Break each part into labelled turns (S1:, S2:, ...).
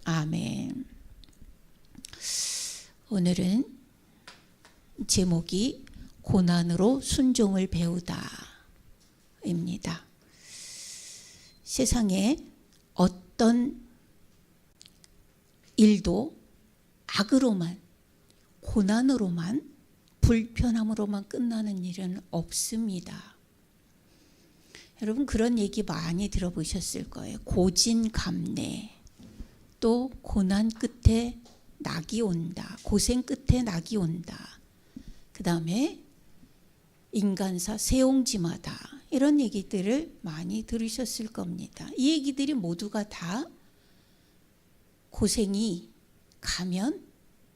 S1: 아멘. 오늘은 제목이 고난으로 순종을 배우다입니다. 세상에 어떤 일도 악으로만, 고난으로만, 불편함으로만 끝나는 일은 없습니다. 여러분 그런 얘기 많이 들어보셨을 거예요. 고진감래, 또 고난 끝에 낙이 온다, 고생 끝에 낙이 온다. 그 다음에 인간사 세옹지마다, 이런 얘기들을 많이 들으셨을 겁니다. 이 얘기들이 모두가 다 고생이 가면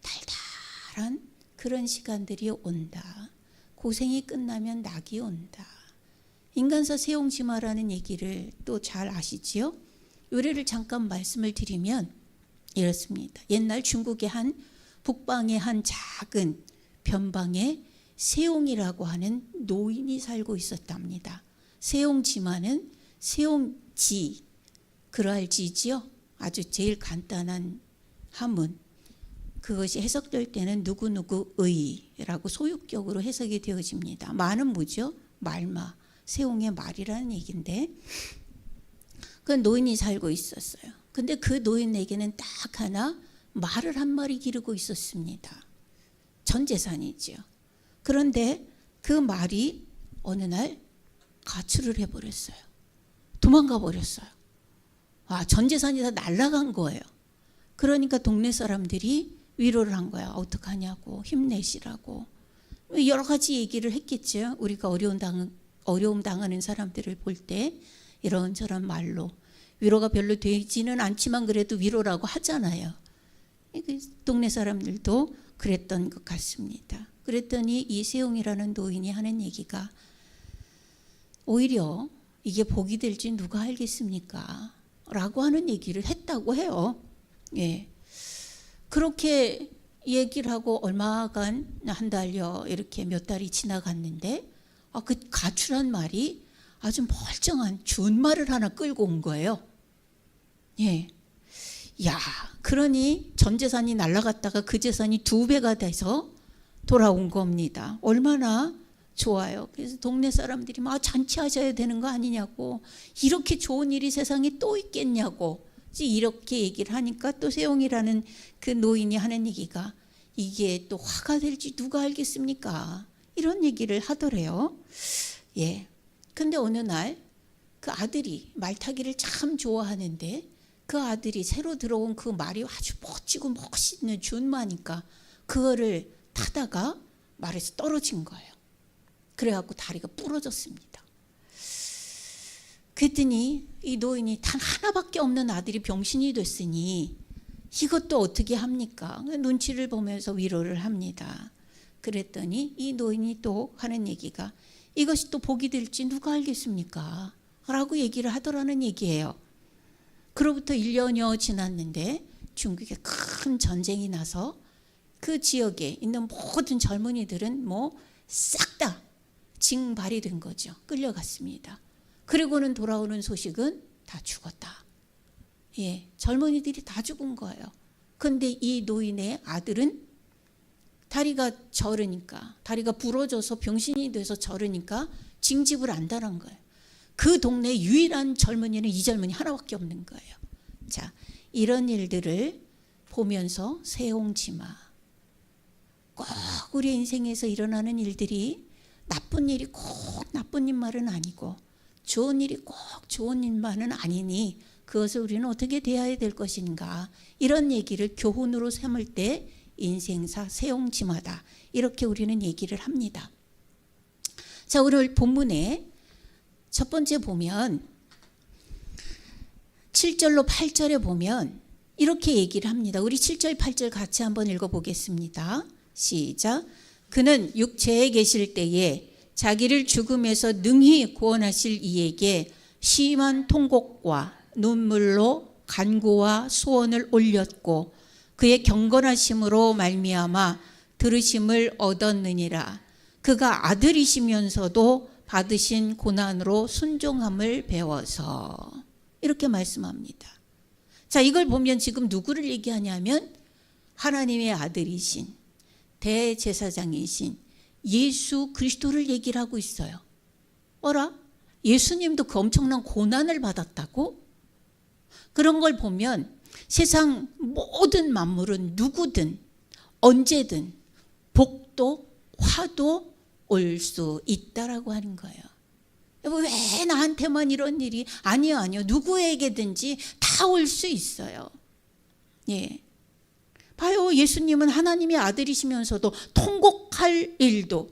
S1: 달달한 그런 시간들이 온다. 고생이 끝나면 낙이 온다. 인간사 세옹지마라는 얘기를 또 잘 아시지요? 요래를 잠깐 말씀을 드리면 이렇습니다. 옛날 중국의 한 북방의 한 작은 변방에 세옹이라고 하는 노인이 살고 있었답니다. 세옹지마는 세옹지, 그랄지지요? 아주 제일 간단한 한문. 그것이 해석될 때는 누구누구의라고 소유격으로 해석이 되어집니다. 마는 뭐죠? 말마, 세옹의 말이라는 얘기인데, 그 노인이 살고 있었어요. 근데 그 노인에게는 딱 하나 말을 한 마리 기르고 있었습니다. 전 재산이죠. 그런데 그 말이 어느 날 가출을 해버렸어요. 도망가 버렸어요. 전 재산이 다 날아간 거예요. 그러니까 동네 사람들이 위로를 한 거야. 어떡하냐고, 힘내시라고. 여러 가지 얘기를 했겠죠. 우리가 어려움 당하는 사람들을 볼 때 이런저런 말로 위로가 별로 되지는 않지만 그래도 위로라고 하잖아요. 동네 사람들도 그랬던 것 같습니다. 그랬더니 이 세옹이라는 노인이 하는 얘기가 오히려 이게 복이 될지 누가 알겠습니까? 라고 하는 얘기를 했다고 해요. 예. 그렇게 얘기를 하고 얼마간 한 달여 이렇게 몇 달이 지나갔는데 그 가출한 말이 아주 멀쩡한 준말을 하나 끌고 온 거예요. 예. 야, 그러니 전 재산이 날아갔다가 그 재산이 2배가 돼서 돌아온 겁니다. 얼마나 좋아요. 그래서 동네 사람들이 막 잔치하셔야 되는 거 아니냐고, 이렇게 좋은 일이 세상에 또 있겠냐고 이렇게 얘기를 하니까 또 세옹이라는 그 노인이 하는 얘기가 이게 또 화가 될지 누가 알겠습니까? 이런 얘기를 하더래요. 예. 근데 어느 날 그 아들이 말타기를 참 좋아하는데 그 아들이 새로 들어온 그 말이 아주 멋지고 멋있는 준마니까 그거를 타다가 말에서 떨어진 거예요. 그래갖고 다리가 부러졌습니다. 그랬더니 이 노인이 단 하나밖에 없는 아들이 병신이 됐으니 이것도 어떻게 합니까? 눈치를 보면서 위로를 합니다. 그랬더니 이 노인이 또 하는 얘기가 이것이 또 복이 될지 누가 알겠습니까? 라고 얘기를 하더라는 얘기예요. 그로부터 1년여 지났는데 중국에 큰 전쟁이 나서 그 지역에 있는 모든 젊은이들은 싹 다 징발이 된 거죠. 끌려갔습니다. 그리고는 돌아오는 소식은 다 죽었다. 예, 젊은이들이 다 죽은 거예요. 근데 이 노인의 아들은 다리가 저르니까, 다리가 부러져서 병신이 돼서 저르니까 징집을 안 달은 거예요. 그 동네 유일한 젊은이는 이 젊은이 하나밖에 없는 거예요. 자, 이런 일들을 보면서 세옹지마, 꼭 우리 인생에서 일어나는 일들이 나쁜 일이 꼭 나쁜 일만은 아니고 좋은 일이 꼭 좋은 일만은 아니니 그것을 우리는 어떻게 대해야 될 것인가, 이런 얘기를 교훈으로 삼을 때 인생사 세옹지마다, 이렇게 우리는 얘기를 합니다. 자, 오늘 본문에 첫 번째 보면 7절로 8절에 보면 이렇게 얘기를 합니다. 우리 7절 8절 같이 한번 읽어보겠습니다. 시작. 그는 육체에 계실 때에 자기를 죽음에서 능히 구원하실 이에게 심한 통곡과 눈물로 간구와 소원을 올렸고 그의 경건하심으로 말미암아 들으심을 얻었느니라. 그가 아들이시면서도 받으신 고난으로 순종함을 배워서, 이렇게 말씀합니다. 자, 이걸 보면 지금 누구를 얘기하냐면 하나님의 아들이신 대제사장이신 예수 그리스도를 얘기를 하고 있어요. 어라? 예수님도 그 엄청난 고난을 받았다고? 그런 걸 보면 세상 모든 만물은 누구든 언제든 복도 화도 올 수 있다라고 하는 거예요. 왜 나한테만 이런 일이? 아니요. 누구에게든지 다 올 수 있어요. 예. 봐요. 예수님은 하나님의 아들이시면서도 통곡할 일도,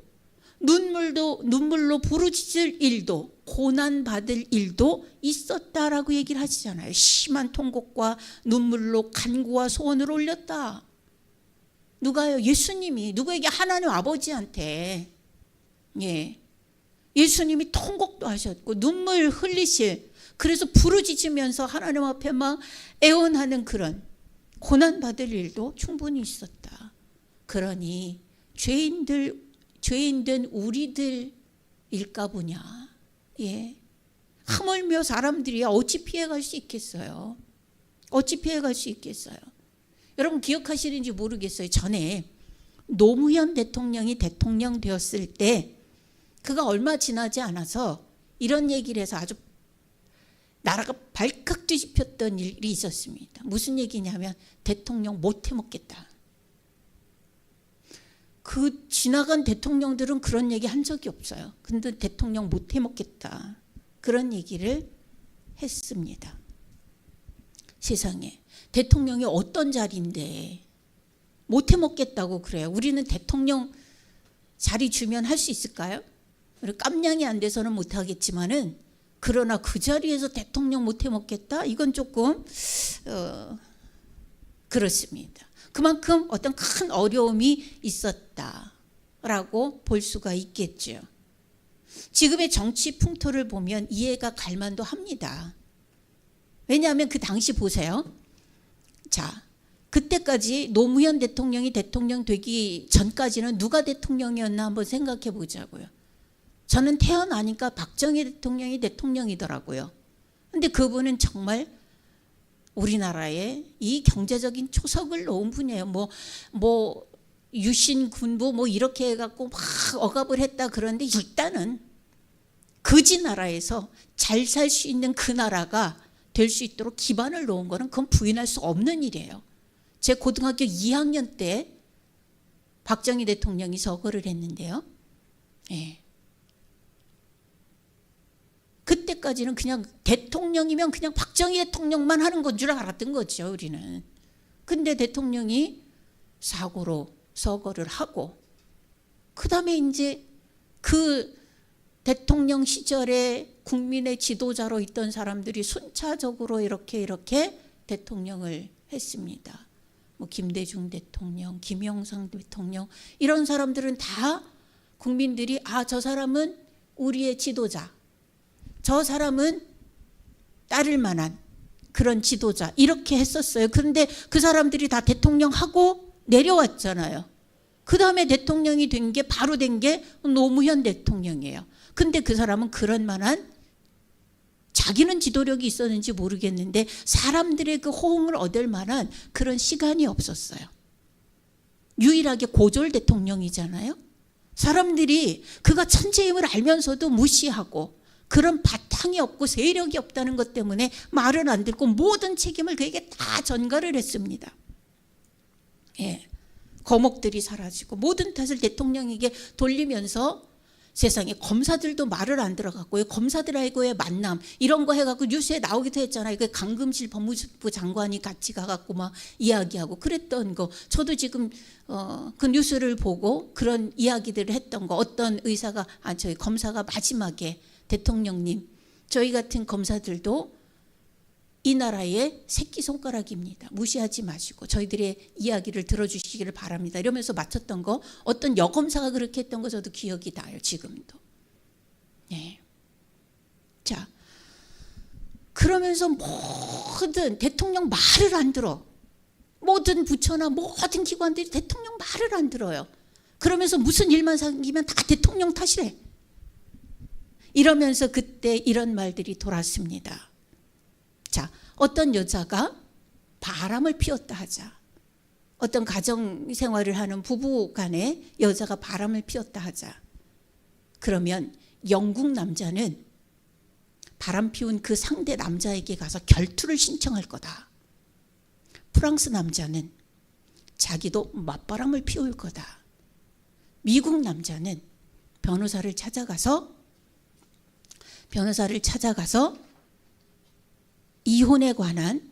S1: 눈물로 부르짖을 일도, 고난받을 일도 있었다라고 얘기를 하시잖아요. 심한 통곡과 눈물로 간구와 소원을 올렸다. 누가요? 예수님이. 누구에게? 하나님 아버지한테. 예. 예수님이 통곡도 하셨고 눈물 흘리실, 그래서 부르짖으면서 하나님 앞에 막 애원하는 그런 고난받을 일도 충분히 있었다. 그러니 죄인된 우리들일까 보냐. 예. 하물며 사람들이 어찌 피해갈 수 있겠어요? 어찌 피해갈 수 있겠어요? 여러분 기억하시는지 모르겠어요. 전에 노무현 대통령이 대통령 되었을 때 그가 얼마 지나지 않아서 이런 얘기를 해서 아주 나라가 발칵 뒤집혔던 일이 있었습니다. 무슨 얘기냐면 대통령 못 해먹겠다. 그 지나간 대통령들은 그런 얘기 한 적이 없어요. 근데 대통령 못 해먹겠다. 그런 얘기를 했습니다. 세상에 대통령이 어떤 자리인데 못 해먹겠다고 그래요. 우리는 대통령 자리 주면 할 수 있을까요? 깜냥이 안 돼서는 못하겠지만은, 그러나 그 자리에서 대통령 못 해먹겠다? 이건 조금 그렇습니다. 그만큼 어떤 큰 어려움이 있었다라고 볼 수가 있겠죠. 지금의 정치 풍토를 보면 이해가 갈 만도 합니다. 왜냐하면 그 당시 보세요. 자, 그때까지 노무현 대통령이 대통령 되기 전까지는 누가 대통령이었나 한번 생각해 보자고요. 저는 태어나니까 박정희 대통령이 대통령이더라고요. 근데 그분은 정말 우리나라에 이 경제적인 초석을 놓은 분이에요. 뭐 유신 군부 뭐 이렇게 해갖고 막 억압을 했다 그러는데, 일단은 거지 나라에서 잘 살 수 있는 그 나라가 될 수 있도록 기반을 놓은 거는 그건 부인할 수 없는 일이에요. 제 고등학교 2학년 때 박정희 대통령이 서거를 했는데요. 예. 그때까지는 그냥 대통령이면 그냥 박정희 대통령만 하는 건 줄 알았던 거죠, 우리는. 근데 대통령이 사고로 서거를 하고, 그 다음에 이제 그 대통령 시절에 국민의 지도자로 있던 사람들이 순차적으로 이렇게 대통령을 했습니다. 뭐 김대중 대통령, 김영삼 대통령, 이런 사람들은 다 국민들이 저 사람은 우리의 지도자, 저 사람은 따를 만한 그런 지도자, 이렇게 했었어요. 그런데 그 사람들이 다 대통령하고 내려왔잖아요. 그 다음에 대통령이 된 게 바로 된 게 노무현 대통령이에요. 근데 그 사람은 그런 만한, 자기는 지도력이 있었는지 모르겠는데 사람들의 그 호응을 얻을 만한 그런 시간이 없었어요. 유일하게 고졸 대통령이잖아요. 사람들이 그가 천재임을 알면서도 무시하고, 그런 바탕이 없고 세력이 없다는 것 때문에 말을 안 듣고 모든 책임을 그에게 다 전가를 했습니다. 예. 거목들이 사라지고 모든 탓을 대통령에게 돌리면서 세상에 검사들도 말을 안 들어갔고요. 검사들하고의 만남 이런 거 해갖고 뉴스에 나오기도 했잖아요. 그 강금실 법무부 장관이 같이 가갖고 막 이야기하고 그랬던 거. 저도 지금 그 뉴스를 보고 그런 이야기들을 했던 거. 어떤 의사가 저희 검사가 마지막에 대통령님, 저희 같은 검사들도 이 나라의 새끼손가락입니다. 무시하지 마시고 저희들의 이야기를 들어주시기를 바랍니다. 이러면서 마쳤던 거, 어떤 여검사가 그렇게 했던 거 저도 기억이 나요. 지금도. 네. 자, 그러면서 모든 대통령 말을 안 들어. 모든 부처나 모든 기관들이 대통령 말을 안 들어요. 그러면서 무슨 일만 생기면 다 대통령 탓이래. 이러면서 그때 이런 말들이 돌았습니다. 자, 어떤 여자가 바람을 피웠다 하자. 어떤 가정 생활을 하는 부부 간에 여자가 바람을 피웠다 하자. 그러면 영국 남자는 바람 피운 그 상대 남자에게 가서 결투를 신청할 거다. 프랑스 남자는 자기도 맞바람을 피울 거다. 미국 남자는 변호사를 찾아가서 이혼에 관한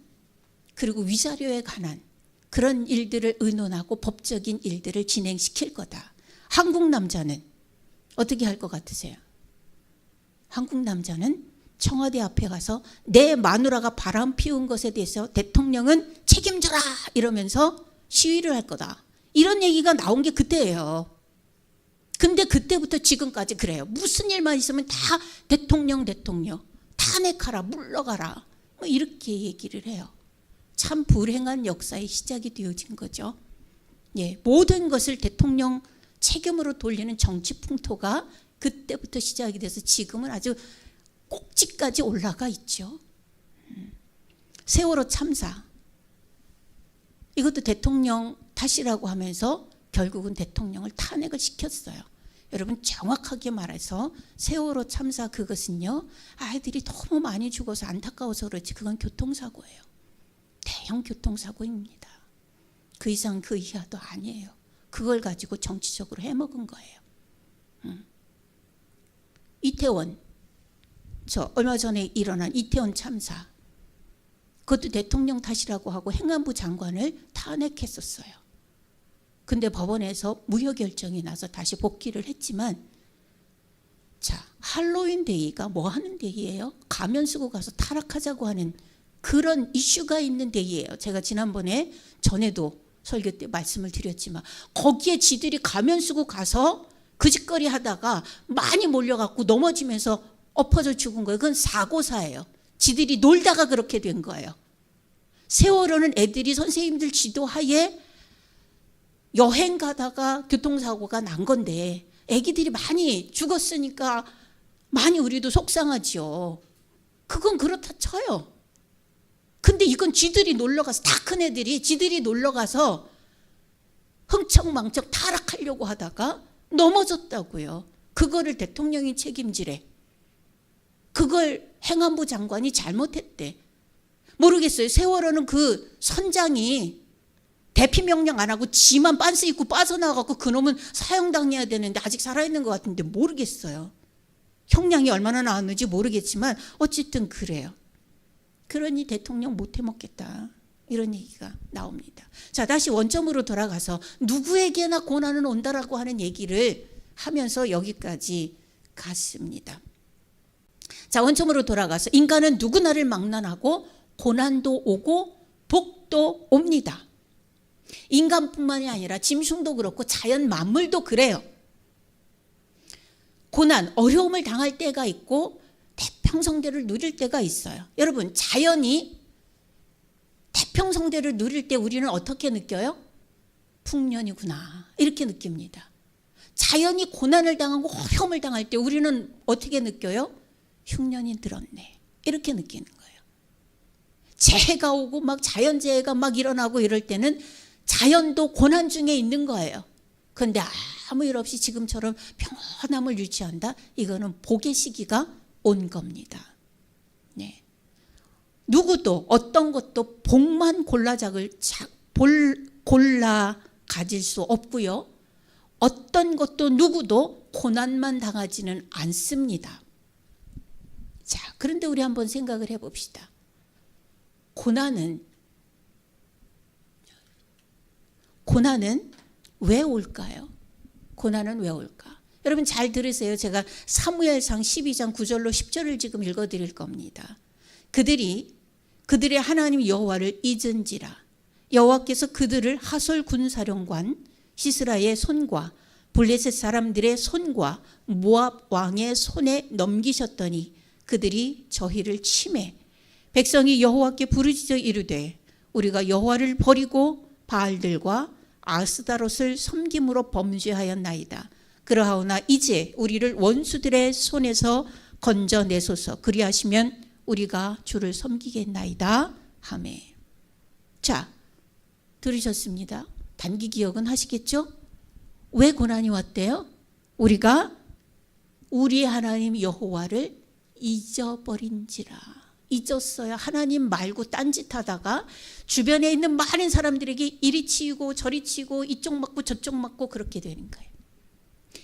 S1: 그리고 위자료에 관한 그런 일들을 의논하고 법적인 일들을 진행시킬 거다. 한국 남자는 어떻게 할 것 같으세요? 한국 남자는 청와대 앞에 가서 내 마누라가 바람 피운 것에 대해서 대통령은 책임져라 이러면서 시위를 할 거다. 이런 얘기가 나온 게 그때예요. 근데 그때부터 지금까지 그래요. 무슨 일만 있으면 다 대통령 탄핵하라 물러가라 뭐 이렇게 얘기를 해요. 참 불행한 역사의 시작이 되어진 거죠. 예, 모든 것을 대통령 책임으로 돌리는 정치 풍토가 그때부터 시작이 돼서 지금은 아주 꼭지까지 올라가 있죠. 세월호 참사 이것도 대통령 탓이라고 하면서 결국은 대통령을 탄핵을 시켰어요. 여러분 정확하게 말해서 세월호 참사 그것은요 아이들이 너무 많이 죽어서 안타까워서 그렇지 그건 교통사고예요. 대형 교통사고입니다. 그 이상 그 이하도 아니에요. 그걸 가지고 정치적으로 해먹은 거예요. 이태원 저 얼마 전에 일어난 이태원 참사 그것도 대통령 탓이라고 하고 행안부 장관을 탄핵했었어요. 근데 법원에서 무효 결정이 나서 다시 복귀를 했지만 자 할로윈 데이가 뭐 하는 데이예요? 가면 쓰고 가서 타락하자고 하는 그런 이슈가 있는 데이예요. 제가 지난번에 전에도 설교 때 말씀을 드렸지만 거기에 지들이 가면 쓰고 가서 그 짓거리 하다가 많이 몰려갖고 넘어지면서 엎어져 죽은 거예요. 그건 사고사예요. 지들이 놀다가 그렇게 된 거예요. 세월호는 애들이 선생님들 지도하에 여행 가다가 교통사고가 난 건데 애기들이 많이 죽었으니까 많이 우리도 속상하지요. 그건 그렇다 쳐요. 근데 이건 지들이 놀러가서 다 큰 애들이 지들이 놀러가서 흥청망청 타락하려고 하다가 넘어졌다고요. 그거를 대통령이 책임지래. 그걸 행안부 장관이 잘못했대. 모르겠어요. 세월호는 그 선장이 대피 명령 안 하고 지만 빤스 입고 빠져나가고 그놈은 사형당해야 되는데 아직 살아있는 것 같은데 모르겠어요. 형량이 얼마나 나왔는지 모르겠지만 어쨌든 그래요. 그러니 대통령 못 해먹겠다. 이런 얘기가 나옵니다. 자, 다시 원점으로 돌아가서 누구에게나 고난은 온다라고 하는 얘기를 하면서 여기까지 갔습니다. 자, 원점으로 돌아가서 인간은 누구나를 망난하고 고난도 오고 복도 옵니다. 인간뿐만이 아니라 짐승도 그렇고 자연 만물도 그래요. 고난, 어려움을 당할 때가 있고 태평성대를 누릴 때가 있어요. 여러분 자연이 태평성대를 누릴 때 우리는 어떻게 느껴요? 풍년이구나 이렇게 느낍니다. 자연이 고난을 당하고 어려움을 당할 때 우리는 어떻게 느껴요? 흉년이 들었네 이렇게 느끼는 거예요. 재해가 오고 막 자연재해가 막 일어나고 이럴 때는 자연도 고난 중에 있는 거예요. 그런데 아무 일 없이 지금처럼 평온함을 유지한다? 이거는 복의 시기가 온 겁니다. 네. 누구도 어떤 것도 복만 골라 가질 수 없고요. 어떤 것도 누구도 고난만 당하지는 않습니다. 자, 그런데 우리 한번 생각을 해봅시다. 고난은 왜 올까요? 고난은 왜 올까? 여러분 잘 들으세요. 제가 사무엘상 12장 9절로 10절을 지금 읽어드릴 겁니다. 그들의 하나님 여호와를 잊은지라 여호와께서 그들을 하솔 군사령관 시스라의 손과 블레셋 사람들의 손과 모압 왕의 손에 넘기셨더니 그들이 저희를 치매 백성이 여호와께 부르짖어 이르되 우리가 여호와를 버리고 바알들과 아스다롯을 섬김으로 범죄하였나이다. 그러하오나 이제 우리를 원수들의 손에서 건져내소서. 그리하시면 우리가 주를 섬기겠나이다 하매. 자, 들으셨습니다. 단기 기억은 하시겠죠? 왜 고난이 왔대요? 우리가 우리 하나님 여호와를 잊어버린지라. 잊었어요. 하나님 말고 딴짓하다가 주변에 있는 많은 사람들에게 이리 치이고 저리 치이고 이쪽 맞고 저쪽 맞고 그렇게 되는 거예요.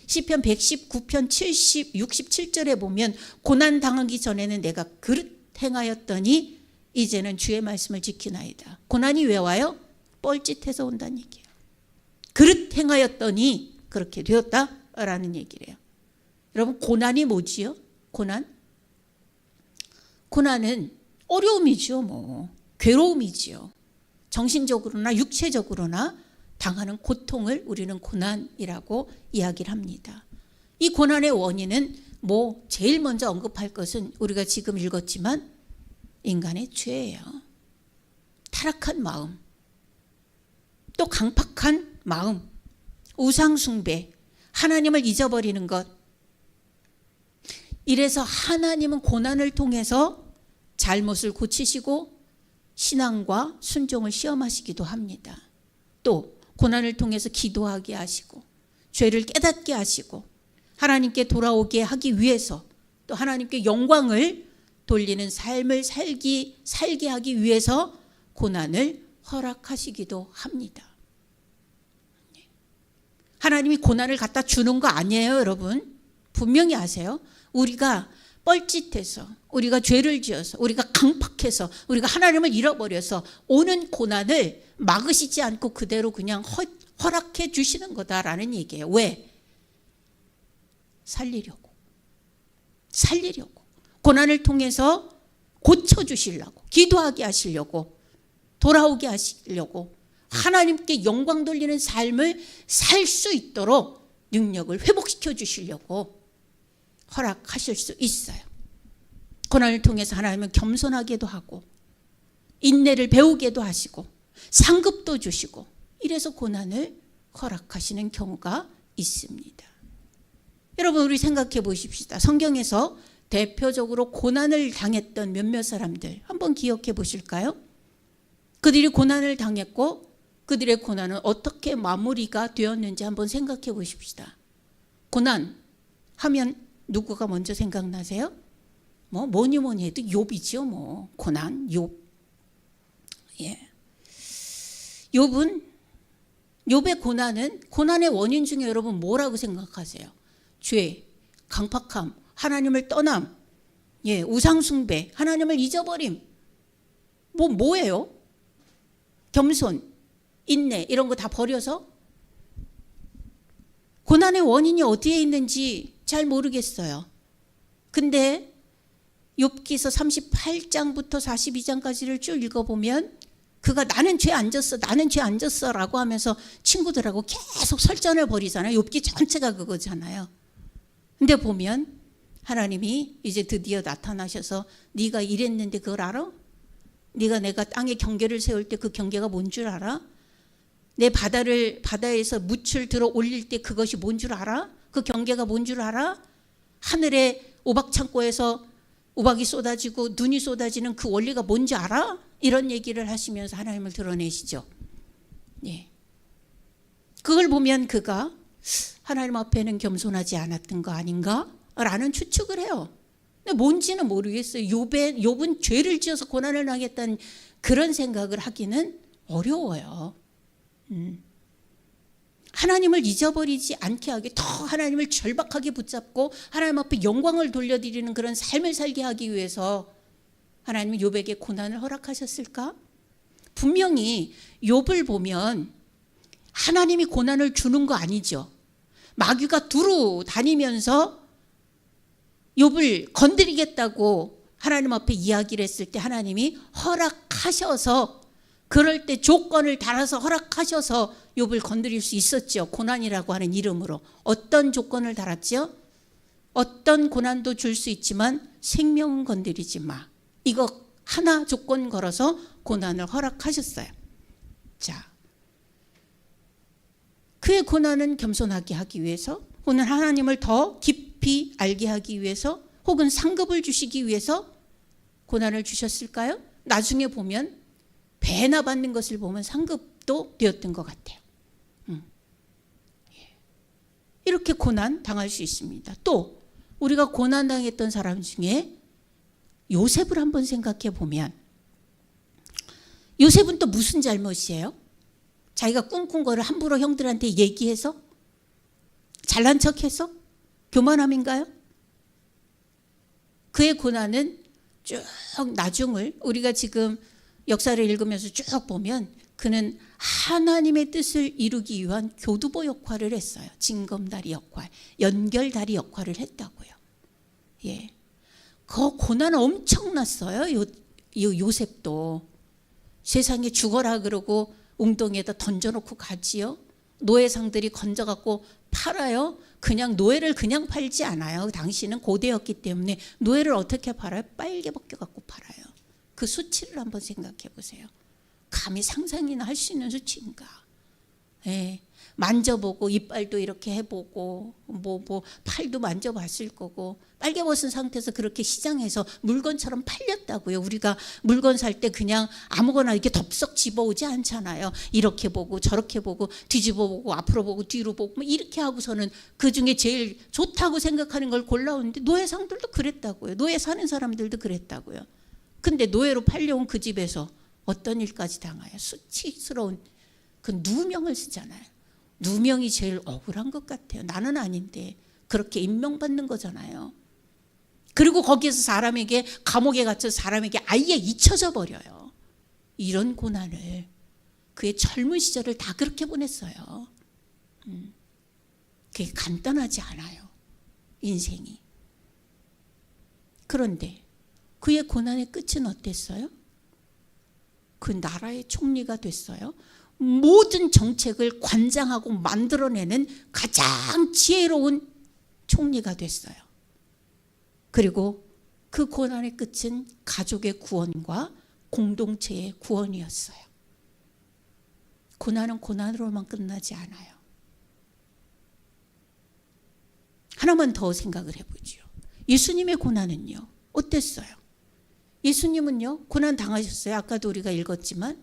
S1: 시편 119편 70, 67절에 보면 고난 당하기 전에는 내가 그릇 행하였더니 이제는 주의 말씀을 지키나이다. 고난이 왜 와요? 뻘짓해서 온다는 얘기예요. 그릇 행하였더니 그렇게 되었다라는 얘기래요. 여러분, 고난이 뭐지요? 고난은 어려움이죠. 뭐 괴로움이지요. 정신적으로나 육체적으로나 당하는 고통을 우리는 고난이라고 이야기를 합니다. 이 고난의 원인은 뭐 제일 먼저 언급할 것은 우리가 지금 읽었지만 인간의 죄예요. 타락한 마음, 또 강팍한 마음, 우상 숭배, 하나님을 잊어버리는 것. 이래서 하나님은 고난을 통해서 잘못을 고치시고 신앙과 순종을 시험하시기도 합니다. 또 고난을 통해서 기도하게 하시고 죄를 깨닫게 하시고 하나님께 돌아오게 하기 위해서 또 하나님께 영광을 돌리는 삶을 살게 하기 위해서 고난을 허락하시기도 합니다. 하나님이 고난을 갖다 주는 거 아니에요, 여러분. 분명히 아세요. 우리가 뻘짓해서, 우리가 죄를 지어서, 우리가 강팍해서, 우리가 하나님을 잃어버려서 오는 고난을 막으시지 않고 그대로 그냥 허락해 주시는 거다라는 얘기예요. 왜? 살리려고. 고난을 통해서 고쳐주시려고, 기도하게 하시려고, 돌아오게 하시려고, 하나님께 영광 돌리는 삶을 살 수 있도록 능력을 회복시켜 주시려고 허락하실 수 있어요. 고난을 통해서 하나님은 겸손하게도 하고 인내를 배우게도 하시고 상급도 주시고 이래서 고난을 허락하시는 경우가 있습니다. 여러분, 우리 생각해 보십시다. 성경에서 대표적으로 고난을 당했던 몇몇 사람들 한번 기억해 보실까요? 그들이 고난을 당했고 그들의 고난은 어떻게 마무리가 되었는지 한번 생각해 보십시다. 고난 하면 누구가 먼저 생각나세요? 뭐니 해도 욥이죠. 뭐 고난, 욥. 예. 욥의 고난의 원인 중에 여러분 뭐라고 생각하세요? 죄, 강팍함, 하나님을 떠남, 예, 우상 숭배, 하나님을 잊어버림. 뭐예요? 겸손, 인내 이런 거 다 버려서 고난의 원인이 어디에 있는지 잘 모르겠어요. 근데 욥기서 38장부터 42장까지를 쭉 읽어보면 그가 나는 죄 안 졌어 라고 하면서 친구들하고 계속 설전을 벌이잖아요. 욥기 전체가 그거잖아요. 근데 보면 하나님이 이제 드디어 나타나셔서 네가 이랬는데 그걸 알아? 네가 내가 땅에 경계를 세울 때 그 경계가 뭔 줄 알아? 내 바다에서 묻을 들어 올릴 때 그것이 뭔 줄 알아? 그 경계가 뭔 줄 알아? 하늘에 오박창고에서 우박이 쏟아지고 눈이 쏟아지는 그 원리가 뭔지 알아? 이런 얘기를 하시면서 하나님을 드러내시죠. 예. 그걸 보면 그가 하나님 앞에는 겸손하지 않았던 거 아닌가? 라는 추측을 해요. 근데 뭔지는 모르겠어요. 욥은 죄를 지어서 고난을 당했다는 그런 생각을 하기는 어려워요. 하나님을 잊어버리지 않게 하기, 더 하나님을 절박하게 붙잡고 하나님 앞에 영광을 돌려드리는 그런 삶을 살게 하기 위해서 하나님은 욥에게 고난을 허락하셨을까? 분명히 욥을 보면 하나님이 고난을 주는 거 아니죠. 마귀가 두루 다니면서 욥을 건드리겠다고 하나님 앞에 이야기를 했을 때 하나님이 허락하셔서, 그럴 때 조건을 달아서 허락하셔서 욥을 건드릴 수 있었죠. 고난이라고 하는 이름으로. 어떤 조건을 달았죠? 어떤 고난도 줄 수 있지만 생명은 건드리지 마. 이거 하나 조건 걸어서 고난을 허락하셨어요. 자, 그의 고난은 겸손하게 하기 위해서, 혹은 하나님을 더 깊이 알게 하기 위해서, 혹은 상급을 주시기 위해서 고난을 주셨을까요? 나중에 보면 배나 받는 것을 보면 상급도 되었던 것 같아요. 이렇게 고난 당할 수 있습니다. 또 우리가 고난 당했던 사람 중에 요셉을 한번 생각해 보면, 요셉은 또 무슨 잘못이에요? 자기가 꿈꾼 거를 함부로 형들한테 얘기해서? 잘난 척해서? 교만함인가요? 그의 고난은 쭉 나중을 우리가 지금 역사를 읽으면서 쭉 보면 그는 하나님의 뜻을 이루기 위한 교두보 역할을 했어요. 징검다리 역할, 연결다리 역할을 했다고요. 예, 그 고난 엄청났어요. 요셉도 세상에 죽어라 그러고 웅덩이에다 던져놓고 가지요. 노예상들이 건져갖고 팔아요. 그냥 노예를 그냥 팔지 않아요. 당시는 고대였기 때문에 노예를 어떻게 팔아요? 빨개 벗겨갖고 팔아요. 그 수치를 한번 생각해 보세요. 감히 상상이나 할 수 있는 수치인가? 예, 만져보고 이빨도 이렇게 해보고 뭐 팔도 만져봤을 거고, 빨개 벗은 상태에서 그렇게 시장에서 물건처럼 팔렸다고요. 우리가 물건 살 때 그냥 아무거나 이렇게 덥석 집어오지 않잖아요. 이렇게 보고 저렇게 보고 뒤집어 보고 앞으로 보고 뒤로 보고 뭐 이렇게 하고서는 그중에 제일 좋다고 생각하는 걸 골라오는데, 노예상들도 그랬다고요. 노예 사는 사람들도 그랬다고요. 근데 노예로 팔려온 그 집에서 어떤 일까지 당하여 수치스러운 그 누명을 쓰잖아요. 누명이 제일 억울한 것 같아요. 나는 아닌데 그렇게 임명받는 거잖아요. 그리고 거기에서 사람에게, 감옥에 갇혀서 사람에게 아예 잊혀져 버려요. 이런 고난을 그의 젊은 시절을 다 그렇게 보냈어요. 그게 간단하지 않아요, 인생이. 그런데 그의 고난의 끝은 어땠어요? 그 나라의 총리가 됐어요. 모든 정책을 관장하고 만들어내는 가장 지혜로운 총리가 됐어요. 그리고 그 고난의 끝은 가족의 구원과 공동체의 구원이었어요. 고난은 고난으로만 끝나지 않아요. 하나만 더 생각을 해보죠. 예수님의 고난은요, 어땠어요? 예수님은요, 고난 당하셨어요. 아까도 우리가 읽었지만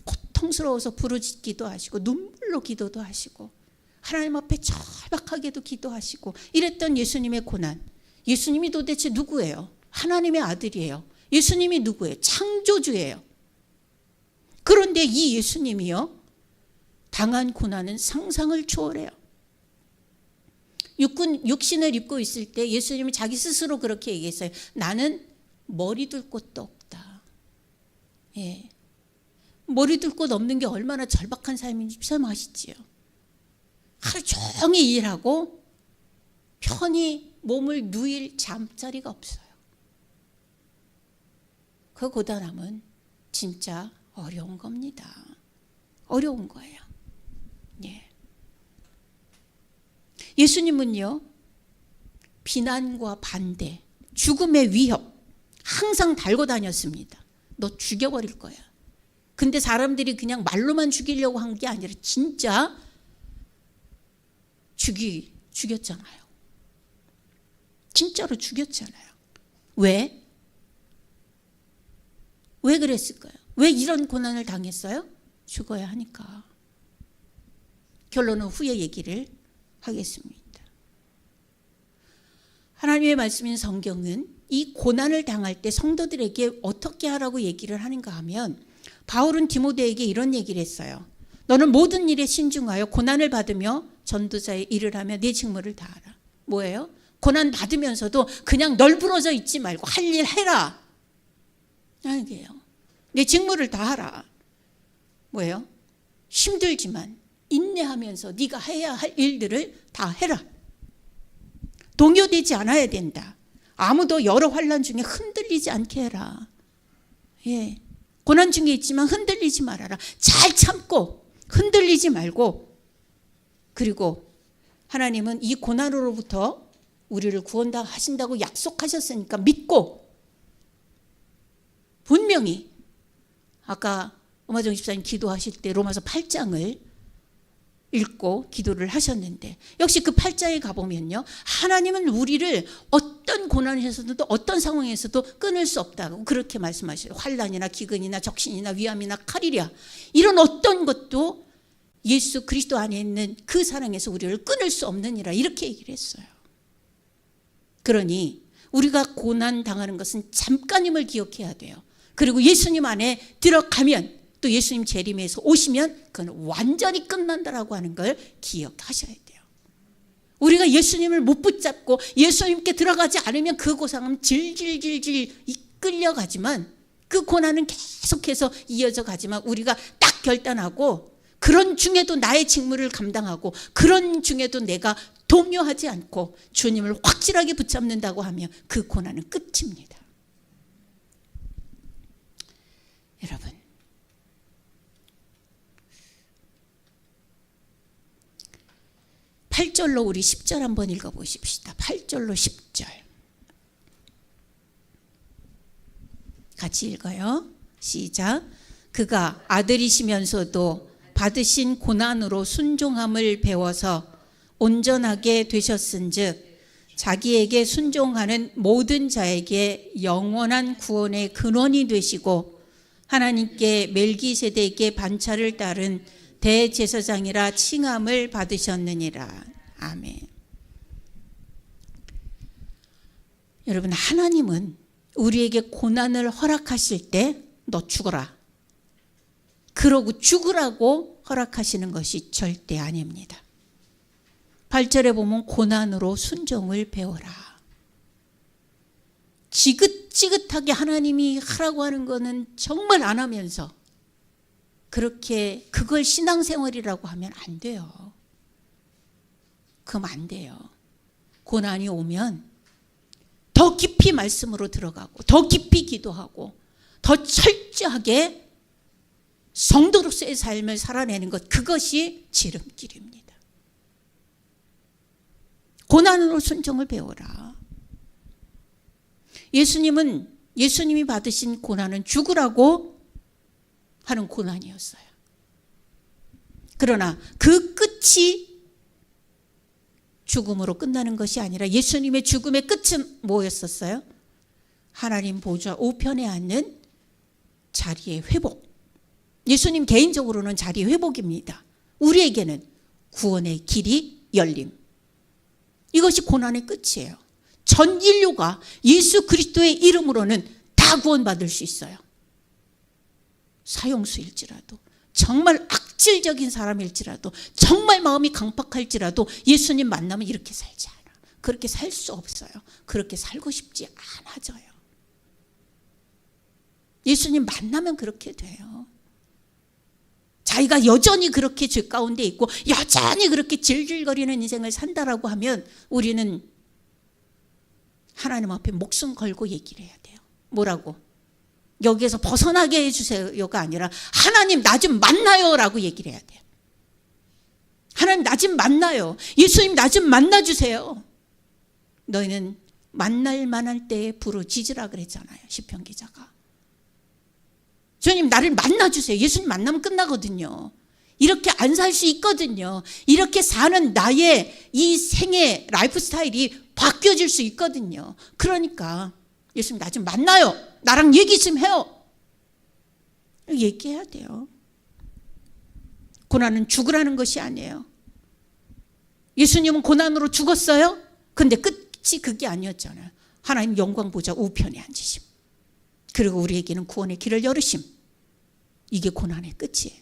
S1: 고통스러워서 부르짖기도 하시고 눈물로 기도도 하시고 하나님 앞에 절박하게도 기도하시고 이랬던 예수님의 고난. 예수님이 도대체 누구예요? 하나님의 아들이에요. 예수님이 누구예요? 창조주예요. 그런데 이 예수님이요, 당한 고난은 상상을 초월해요. 육신을 입고 있을 때 예수님이 자기 스스로 그렇게 얘기했어요. 나는 머리 둘 곳도 없다. 예. 머리 둘 곳 없는 게 얼마나 절박한 삶인지 참 아시지요. 하루 종일 일하고 편히 몸을 누일 잠자리가 없어요. 그 고단함은 진짜 어려운 겁니다. 어려운 거예요. 예. 예수님은요, 비난과 반대, 죽음의 위협 항상 달고 다녔습니다. 너 죽여버릴 거야. 근데 사람들이 그냥 말로만 죽이려고 한 게 아니라 진짜 죽였잖아요. 진짜로 죽였잖아요. 왜? 왜 그랬을까요? 왜 이런 고난을 당했어요? 죽어야 하니까. 결론은 후에 얘기를 하겠습니다. 하나님의 말씀인 성경은 이 고난을 당할 때 성도들에게 어떻게 하라고 얘기를 하는가 하면, 바울은 디모데에게 이런 얘기를 했어요. 너는 모든 일에 신중하여 고난을 받으며 전도자의 일을 하며 네 직무를 다하라. 뭐예요? 고난 받으면서도 그냥 널브러져 있지 말고 할 일 해라. 아니에요. 내 직무를 다하라. 뭐예요? 힘들지만 인내하면서 네가 해야 할 일들을 다 해라. 동요되지 않아야 된다. 아무도 여러 환난 중에 흔들리지 않게 해라. 예. 고난 중에 있지만 흔들리지 말아라. 잘 참고 흔들리지 말고, 그리고 하나님은 이 고난으로부터 우리를 구원하신다고 약속하셨으니까 믿고, 분명히 아까 엄화정 집사님 기도하실 때 로마서 8장을 읽고 기도를 하셨는데, 역시 그 8장에 가보면요, 하나님은 우리를 어떤 고난에서도 어떤 상황에서도 끊을 수 없다고 그렇게 말씀하셔요. 환난이나 기근이나 적신이나 위암이나 칼이랴, 이런 어떤 것도 예수 그리스도 안에 있는 그 사랑에서 우리를 끊을 수 없느니라, 이렇게 얘기를 했어요. 그러니 우리가 고난 당하는 것은 잠깐임을 기억해야 돼요. 그리고 예수님 안에 들어가면, 또 예수님 재림에서 오시면 그건 완전히 끝난다라고 하는 걸 기억하셔야 돼요. 우리가 예수님을 못 붙잡고 예수님께 들어가지 않으면 그 고상은 질질질질 이끌려가지만, 그 고난은 계속해서 이어져 가지만, 우리가 딱 결단하고 그런 중에도 나의 직무를 감당하고 그런 중에도 내가 동요하지 않고 주님을 확실하게 붙잡는다고 하면 그 고난은 끝입니다. 여러분, 8절로 우리 10절 한번 읽어보십시다. 8절로 10절 같이 읽어요. 시작. 그가 아들이시면서도 받으신 고난으로 순종함을 배워서 온전하게 되셨은즉 자기에게 순종하는 모든 자에게 영원한 구원의 근원이 되시고 하나님께 멜기세덱의 반차를 따른 대제사장이라 칭함을 받으셨느니라. 아멘. 여러분, 하나님은 우리에게 고난을 허락하실 때 너 죽어라, 그러고 죽으라고 허락하시는 것이 절대 아닙니다. 8절에 보면 고난으로 순종을 배워라. 지긋지긋하게 하나님이 하라고 하는 거는 정말 안 하면서 그렇게 그걸 신앙생활이라고 하면 안 돼요. 그럼 안 돼요. 고난이 오면 더 깊이 말씀으로 들어가고 더 깊이 기도하고 더 철저하게 성도로서의 삶을 살아내는 것, 그것이 지름길입니다. 고난으로 순종을 배워라. 예수님이 받으신 고난은 죽으라고 하는 고난이었어요. 그러나 그 끝이 죽음으로 끝나는 것이 아니라 예수님의 죽음의 끝은 뭐였었어요? 하나님 보좌 우편에 앉는 자리의 회복. 예수님 개인적으로는 자리 회복입니다. 우리에게는 구원의 길이 열림. 이것이 고난의 끝이에요. 전 인류가 예수 그리스도의 이름으로는 다 구원받을 수 있어요. 사형수일지라도, 정말 악질적인 사람일지라도, 정말 마음이 강팍할지라도 예수님 만나면 이렇게 살지 않아. 그렇게 살 수 없어요. 그렇게 살고 싶지 않아져요. 예수님 만나면 그렇게 돼요. 자기가 여전히 그렇게 죄 가운데 있고 여전히 그렇게 질질거리는 인생을 산다라고 하면 우리는 하나님 앞에 목숨 걸고 얘기를 해야 돼요. 뭐라고? 여기에서 벗어나게 해주세요가 아니라 하나님 나 좀 만나요 라고 얘기를 해야 돼요. 하나님 나 좀 만나요. 예수님 나 좀 만나주세요. 너희는 만날 만할 때에 부르짖으라 그랬잖아요, 시편 기자가. 주님 나를 만나주세요. 예수님 만나면 끝나거든요. 이렇게 안 살 수 있거든요. 이렇게 사는 나의 이 생애 라이프 스타일이 바뀌어질 수 있거든요. 그러니까 예수님 나 좀 만나요. 나랑 얘기 좀 해요. 얘기해야 돼요. 고난은 죽으라는 것이 아니에요. 예수님은 고난으로 죽었어요. 근데 끝이 그게 아니었잖아요. 하나님 영광 보좌 우편에 앉으심. 그리고 우리에게는 구원의 길을 열으심. 이게 고난의 끝이에요.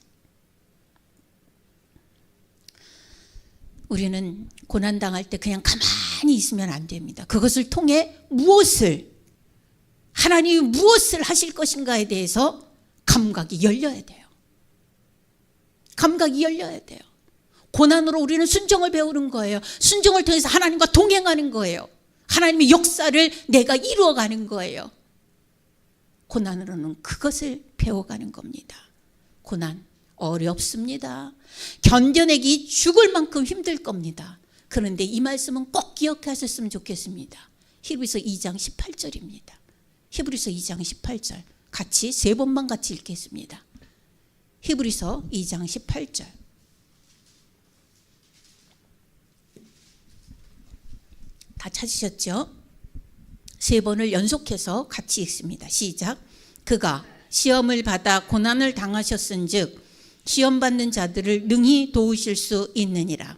S1: 우리는 고난당할 때 그냥 가만히 있으면 안 됩니다. 그것을 통해 하나님이 무엇을 하실 것인가에 대해서 감각이 열려야 돼요. 감각이 열려야 돼요. 고난으로 우리는 순종을 배우는 거예요. 순종을 통해서 하나님과 동행하는 거예요. 하나님의 역사를 내가 이루어가는 거예요. 고난으로는 그것을 배워가는 겁니다. 고난 어렵습니다. 견뎌내기 죽을 만큼 힘들 겁니다. 그런데 이 말씀은 꼭 기억하셨으면 좋겠습니다. 히브리서 2장 18절입니다. 히브리서 2장 18절 같이 세 번만 같이 읽겠습니다. 히브리서 2장 18절 다 찾으셨죠? 3번을 연속해서 같이 읽습니다. 시작. 그가 시험을 받아 고난을 당하셨은즉 시험 받는 자들을 능히 도우실 수 있느니라.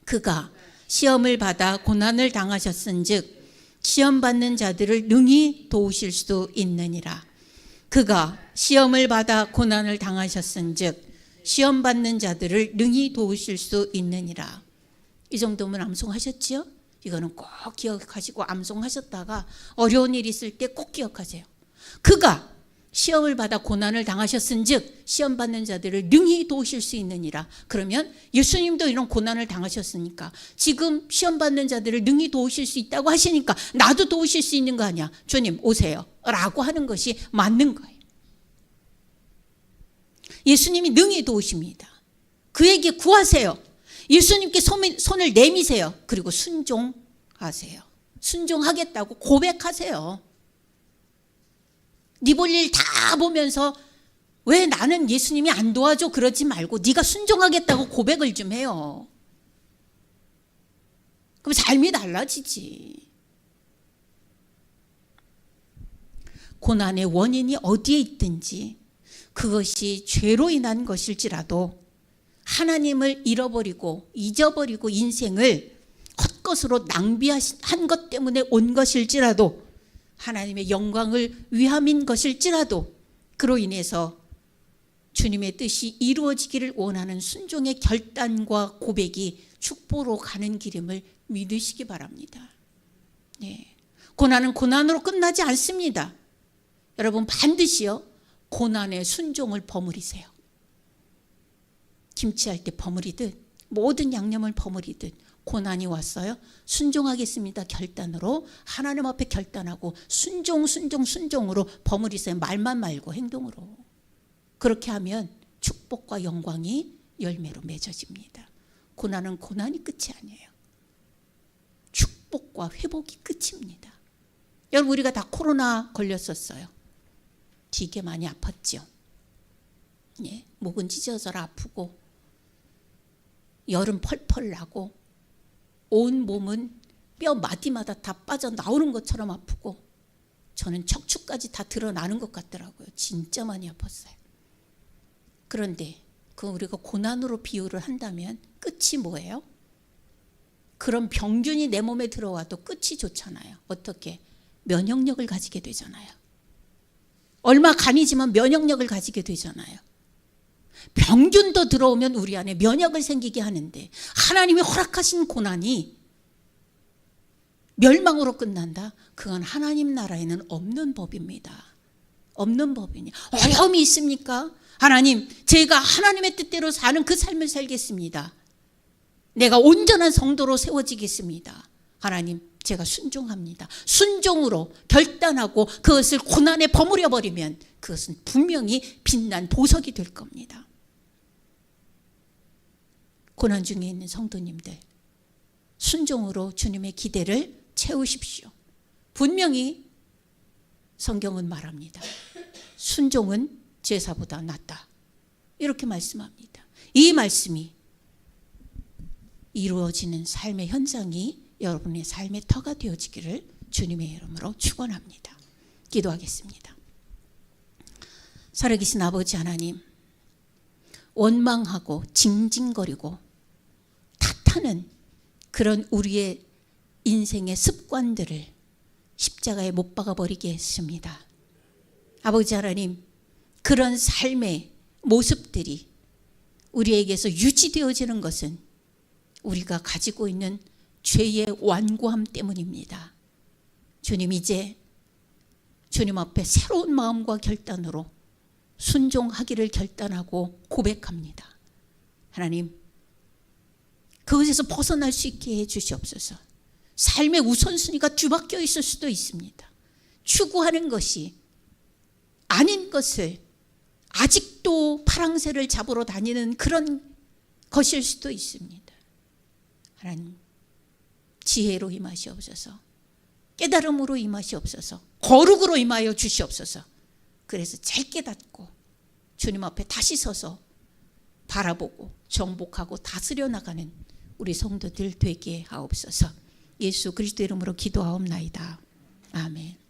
S1: 그가 시험을 받아 고난을 당하셨은즉 시험 받는 자들을 능히 도우실 수 있느니라. 그가 시험을 받아 고난을 당하셨은즉 시험 받는 자들을 능히 도우실 수 있느니라. 이 정도면 암송하셨지요? 이거는 꼭 기억하시고 암송하셨다가 어려운 일 있을 때 꼭 기억하세요. 그가 시험을 받아 고난을 당하셨은즉 시험 받는 자들을 능히 도우실 수 있느니라. 그러면 예수님도 이런 고난을 당하셨으니까 지금 시험 받는 자들을 능히 도우실 수 있다고 하시니까 나도 도우실 수 있는 거 아니야. 주님 오세요 라고 하는 것이 맞는 거예요. 예수님이 능히 도우십니다. 그에게 구하세요. 예수님께 손을 내미세요. 그리고 순종하세요. 순종하겠다고 고백하세요. 네 볼 일 다 보면서 왜 나는 예수님이 안 도와줘 그러지 말고 네가 순종하겠다고 고백을 좀 해요. 그럼 삶이 달라지지. 고난의 원인이 어디에 있든지 그것이 죄로 인한 것일지라도 하나님을 잃어버리고 잊어버리고 인생을 헛것으로 낭비한 것 때문에 온 것일지라도 하나님의 영광을 위함인 것일지라도 그로 인해서 주님의 뜻이 이루어지기를 원하는 순종의 결단과 고백이 축복으로 가는 길임을 믿으시기 바랍니다. 네. 고난은 고난으로 끝나지 않습니다. 여러분 반드시요 고난의 순종을 버무리세요. 김치할 때 버무리듯 모든 양념을 버무리듯 고난이 왔어요. 순종하겠습니다. 결단으로 하나님 앞에 결단하고 순종으로 버무리세요. 말만 말고 행동으로. 그렇게 하면 축복과 영광이 열매로 맺어집니다. 고난은 고난이 끝이 아니에요. 축복과 회복이 끝입니다. 여러분 우리가 다 코로나 걸렸었어요. 되게 많이 아팠죠. 예, 목은 찢어져라 아프고 열은 펄펄 나고 온 몸은 뼈 마디마다 다 빠져나오는 것처럼 아프고 저는 척추까지 다 드러나는 것 같더라고요. 진짜 많이 아팠어요. 그런데 그 우리가 고난으로 비유를 한다면 끝이 뭐예요? 그런 병균이 내 몸에 들어와도 끝이 좋잖아요. 어떻게? 면역력을 가지게 되잖아요. 얼마 간이지만 면역력을 가지게 되잖아요. 병균도 들어오면 우리 안에 면역을 생기게 하는데 하나님이 허락하신 고난이 멸망으로 끝난다? 그건 하나님 나라에는 없는 법입니다. 없는 법이니 어려움이 있습니까? 하나님 제가 하나님의 뜻대로 사는 그 삶을 살겠습니다. 내가 온전한 성도로 세워지겠습니다. 하나님 제가 순종합니다. 순종으로 결단하고 그것을 고난에 버무려 버리면 그것은 분명히 빛난 보석이 될 겁니다. 고난 중에 있는 성도님들 순종으로 주님의 기대를 채우십시오. 분명히 성경은 말합니다. 순종은 제사보다 낫다. 이렇게 말씀합니다. 이 말씀이 이루어지는 삶의 현장이 여러분의 삶의 터가 되어지기를 주님의 이름으로 축원합니다. 기도하겠습니다. 살아계신 아버지 하나님, 원망하고 징징거리고 탓하는 그런 우리의 인생의 습관들을 십자가에 못 박아버리게 했습니다. 아버지 하나님, 그런 삶의 모습들이 우리에게서 유지되어지는 것은 우리가 가지고 있는 죄의 완고함 때문입니다. 주님, 이제 주님 앞에 새로운 마음과 결단으로 순종하기를 결단하고 고백합니다. 하나님, 그것에서 벗어날 수 있게 해 주시옵소서. 삶의 우선순위가 뒤바뀌어 있을 수도 있습니다. 추구하는 것이 아닌 것을 아직도 파랑새를 잡으러 다니는 그런 것일 수도 있습니다. 하나님, 지혜로 임하시옵소서. 깨달음으로 임하시옵소서. 거룩으로 임하여 주시옵소서. 그래서 잘 깨닫고 주님 앞에 다시 서서 바라보고 정복하고 다스려 나가는 우리 성도들 되게 하옵소서. 예수 그리스도 이름으로 기도하옵나이다. 아멘.